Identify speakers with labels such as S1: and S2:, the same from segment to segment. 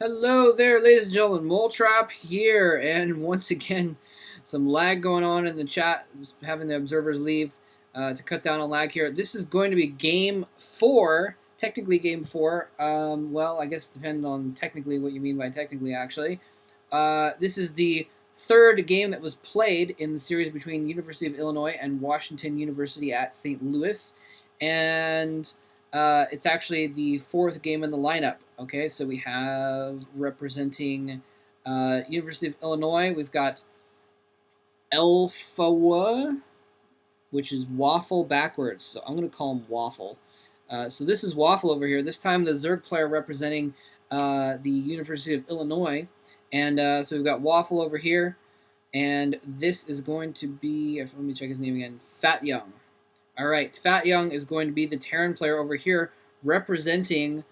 S1: Hello there, ladies and gentlemen. Mole Trap here, and once again, some lag going on in the chat. Just having the observers leave to cut down on lag here. This is going to be game 4, technically game 4. Well, I guess it depends on technically what you mean by technically, actually. This is the third game that was played in the series between University of Illinois and Washington University at St. Louis, and it's actually the fourth game in the lineup. Okay, so we have representing University of Illinois, we've got elffaW, which is waffle backwards. So I'm going to call him Waffle. So this is Waffle over here. This time the Zerg player representing the University of Illinois. And so we've got Waffle over here. And this is going to be, let me check his name again, phatyoungn. All right, phatyoungn is going to be the Terran player over here representing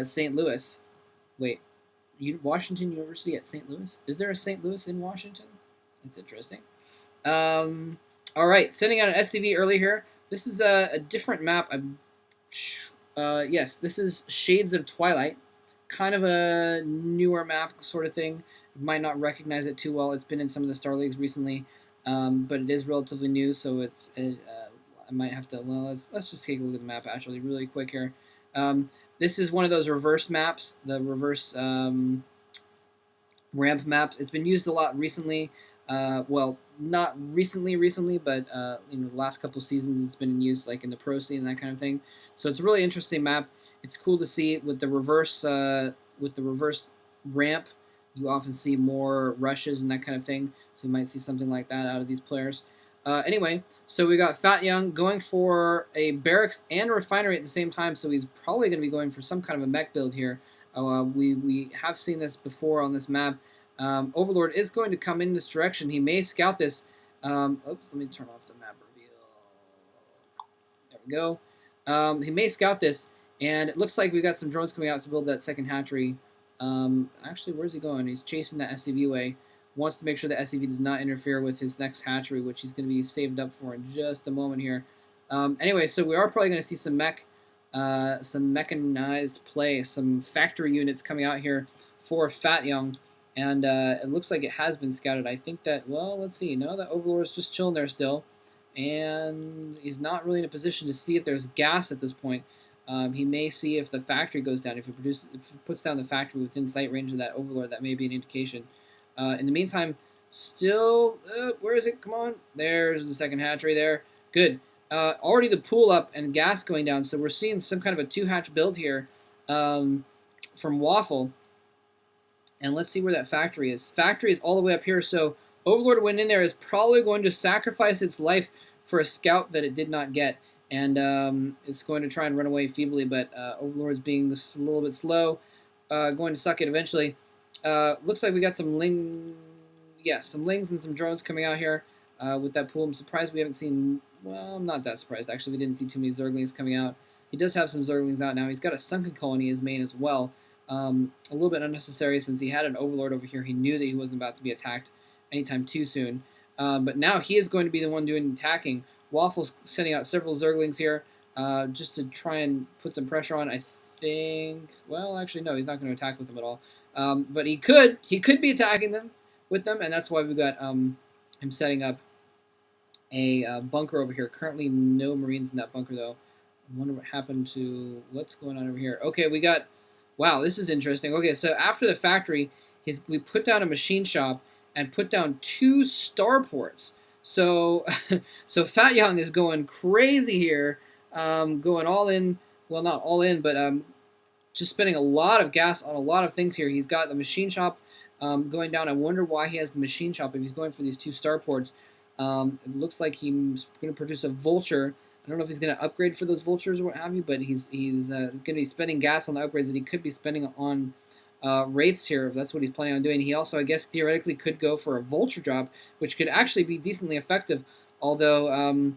S1: St. Louis. Wait, Washington University at St. Louis? Is there a St. Louis in Washington? That's interesting. All right, sending out an SCV early here. This is a different map. Yes, this is Shades of Twilight. Kind of a newer map sort of thing. You might not recognize it too well. It's been in some of the Star Leagues recently, but it is relatively new, so I might have to, well, let's just take a look at the map actually really quick here. This is one of those reverse maps, the reverse ramp map. It's been used a lot recently. Well, not recently, but the last couple of seasons it's been in use, like in the pro scene and that kind of thing. So it's a really interesting map. It's cool to see with the reverse ramp. You often see more rushes and that kind of thing. So you might see something like that out of these players. Anyway, so we got phatyoungn going for a barracks and a refinery at the same time, so he's probably going to be going for some kind of a mech build here. We have seen this before on this map. Overlord is going to come in this direction. He may scout this. Oops, let me turn off the map reveal. There we go. He may scout this, and it looks like we got some drones coming out to build that second hatchery. Actually, where's he going? He's chasing that SCV away. Wants to make sure the SCV does not interfere with his next hatchery, which he's going to be saved up for in just a moment here. Anyway, so we are probably going to see some mechanized play, some factory units coming out here for phatyoungn, and it looks like it has been scouted. I think that, well, let's see. No, the Overlord is just chilling there still, and he's not really in a position to see if there's gas at this point. He may see if the factory goes down. If he puts down the factory within sight range of that Overlord, that may be an indication. In the meantime, still, where is it? Come on. There's the second hatchery there. Good. Already the pool up and gas going down, so we're seeing some kind of a 2-hatch build here from Waffle. And let's see where that factory is. Factory is all the way up here, so Overlord went in there is probably going to sacrifice its life for a scout that it did not get. And it's going to try and run away feebly, but Overlord's being a little bit slow, going to suck it eventually. Looks like we got some some lings and some drones coming out here with that pool. I'm surprised we haven't seen, well, I'm not that surprised actually. We didn't see too many Zerglings coming out. He does have some Zerglings out now. He's got a sunken colony in his main as well. A little bit unnecessary since he had an Overlord over here. He knew that he wasn't about to be attacked anytime too soon. But now he is going to be the one doing the attacking. Waffle's sending out several Zerglings here just to try and put some pressure on. I think, well, actually, no, he's not going to attack with them at all. But he could be attacking them with them, and that's why we've got him setting up a bunker over here. Currently, no Marines in that bunker, though. I wonder what happened to, what's going on over here. Okay, we got, wow, this is interesting. Okay, so after the factory, we put down a machine shop and put down 2 starports. So, so phatyoungn is going crazy here, going all in. Well, not all in, but just spending a lot of gas on a lot of things here. He's got the machine shop going down. I wonder why he has the machine shop if he's going for these 2 starports. It looks like he's going to produce a vulture. I don't know if he's going to upgrade for those vultures or what have you, but he's going to be spending gas on the upgrades that he could be spending on wraiths here, if that's what he's planning on doing. He also, I guess, theoretically could go for a vulture job, which could actually be decently effective, although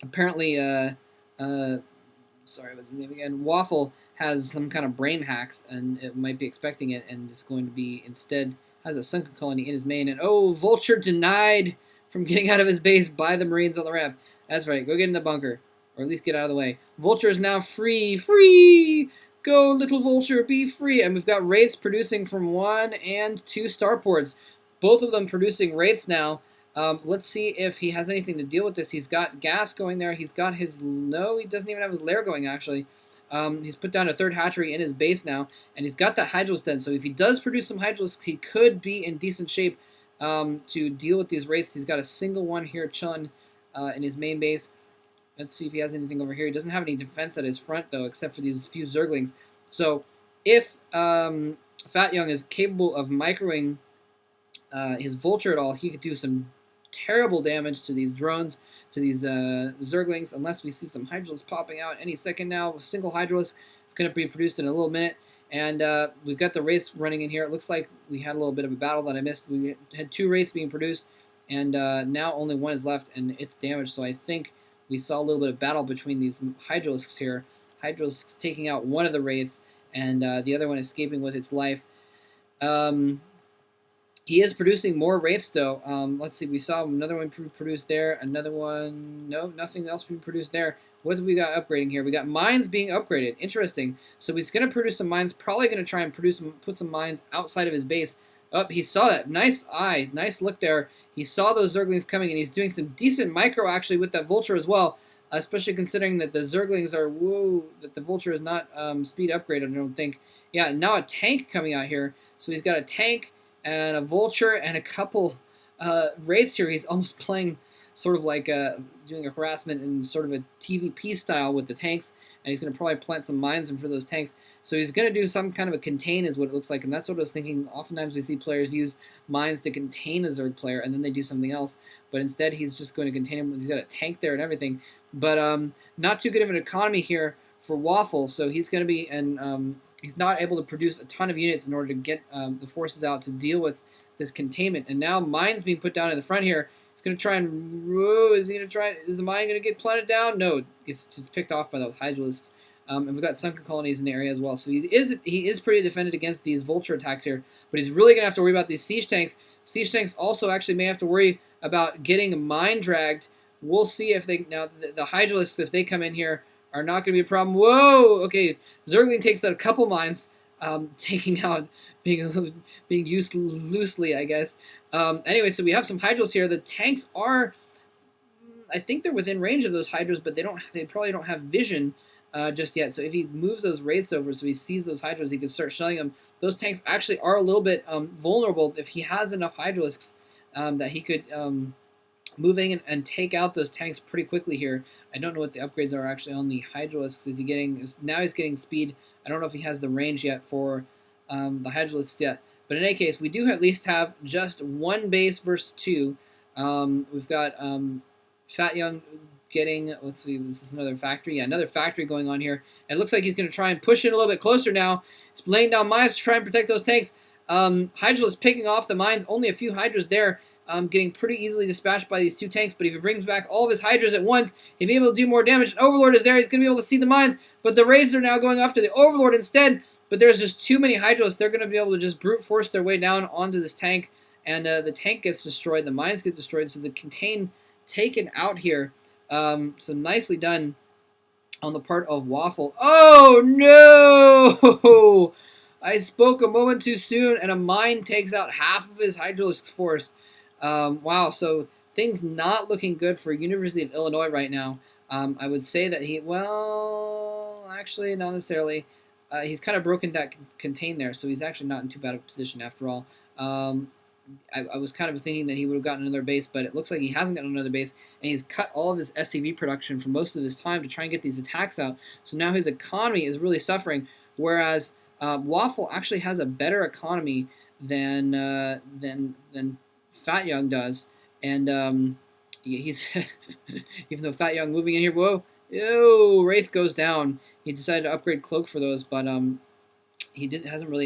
S1: apparently, sorry, what's his name again? Waffle has some kind of brain hacks, and it might be expecting it, and is going to be, instead, has a sunken colony in his main, and oh, vulture denied from getting out of his base by the Marines on the ramp. That's right, go get in the bunker, or at least get out of the way. Vulture is now free! Go, little vulture, be free. And we've got wraiths producing from 1 and 2 starports. Both of them producing wraiths now. Let's see if he has anything to deal with this. He's got gas going there. He's got his... No, he doesn't even have his lair going, actually. He's put down a 3rd hatchery in his base now. And he's got that Hydralisk den. So if he does produce some Hydralisks, he could be in decent shape to deal with these wraiths. He's got a single one here chilling in his main base. Let's see if he has anything over here. He doesn't have any defense at his front, though, except for these few Zerglings. So if phatyoungn is capable of microing his Vulture at all, he could do some terrible damage to these drones, to these Zerglings, unless we see some Hydralisks popping out any second now. A single Hydralisk is going to be produced in a little minute. And we've got the Wraiths running in here. It looks like we had a little bit of a battle that I missed. We had 2 Wraiths being produced, and now only 1 is left, and it's damaged. So I think we saw a little bit of battle between these Hydralisks here. Hydralisks taking out one of the Wraiths, and the other one escaping with its life. He is producing more Wraiths, though. Let's see, we saw another one produced there, another one, no, nothing else being produced there. What have we got upgrading here? We got mines being upgraded. Interesting. So he's going to produce some mines, probably going to try and put some mines outside of his base. Oh, he saw that. Nice eye. Nice look there. He saw those Zerglings coming, and he's doing some decent micro, actually, with that Vulture as well, especially considering that the Zerglings are, whoa, that the Vulture is not speed upgraded, I don't think. Yeah, now a tank coming out here. So he's got a tank and a Vulture and a couple Wraiths here. He's almost playing sort of like doing a harassment in sort of a TVP style with the tanks, and he's going to probably plant some mines in for those tanks. So he's going to do some kind of a contain is what it looks like, and that's what I was thinking. Oftentimes we see players use mines to contain a Zerg player, and then they do something else, but instead he's just going to contain him. He's got a tank there and everything, but not too good of an economy here for Waffle, so he's going to be, and he's not able to produce a ton of units in order to get the forces out to deal with this containment. And now mines being put down in the front here. He's going to try and... Whoa, is he going to try... Is the mine going to get planted down? No, it's picked off by those Hydralisks. And we've got sunken colonies in the area as well. So he is pretty defended against these Vulture attacks here. But he's really going to have to worry about these siege tanks. Siege tanks also actually may have to worry about getting mine dragged. We'll see if they... Now, the Hydralisks, if they come in here, are not going to be a problem. Whoa! Okay, Zergling takes out a couple mines, taking out, being used loosely, I guess. Anyway, so we have some Hydras here. The tanks are, I think they're within range of those Hydras, but they probably don't have vision just yet. So if he moves those Wraiths over, so he sees those Hydras, he can start shelling them. Those tanks actually are a little bit vulnerable. If he has enough Hydralisks that he could move in and take out those tanks pretty quickly here. I don't know what the upgrades are actually on the Hydralisks. Is he getting... Now he's getting speed. I don't know if he has the range yet for the Hydralisks yet. But in any case, we do at least have just 1 base versus 2. We've got phatyoungn getting... Let's see, this is another factory. Yeah, another factory going on here. And it looks like he's going to try and push it a little bit closer now. He's laying down mines to try and protect those tanks. Hydralisk picking off the mines. Only a few Hydras there. Getting pretty easily dispatched by these 2 tanks, but if he brings back all of his Hydras at once, he'll be able to do more damage. Overlord is there, he's going to be able to see the mines, but the Wraiths are now going after the Overlord instead, but there's just too many Hydras. They're going to be able to just brute force their way down onto this tank, and the tank gets destroyed, the mines get destroyed, so the contain taken out here. So nicely done on the part of Waffle. Oh no! I spoke a moment too soon, and a mine takes out half of his Hydralisk's force. Wow, so things not looking good for University of Illinois right now. I would say that well, actually, not necessarily. He's kind of broken that contain there, so he's actually not in too bad of a position after all. I was kind of thinking that he would have gotten another base, but it looks like he hasn't gotten another base, and he's cut all of his SCV production for most of his time to try and get these attacks out. So now his economy is really suffering, whereas Waffle actually has a better economy than phatyoungn does, and he's even though phatyoungn moving in here, whoa, ew, Wraith goes down. He decided to upgrade Cloak for those, but he hasn't really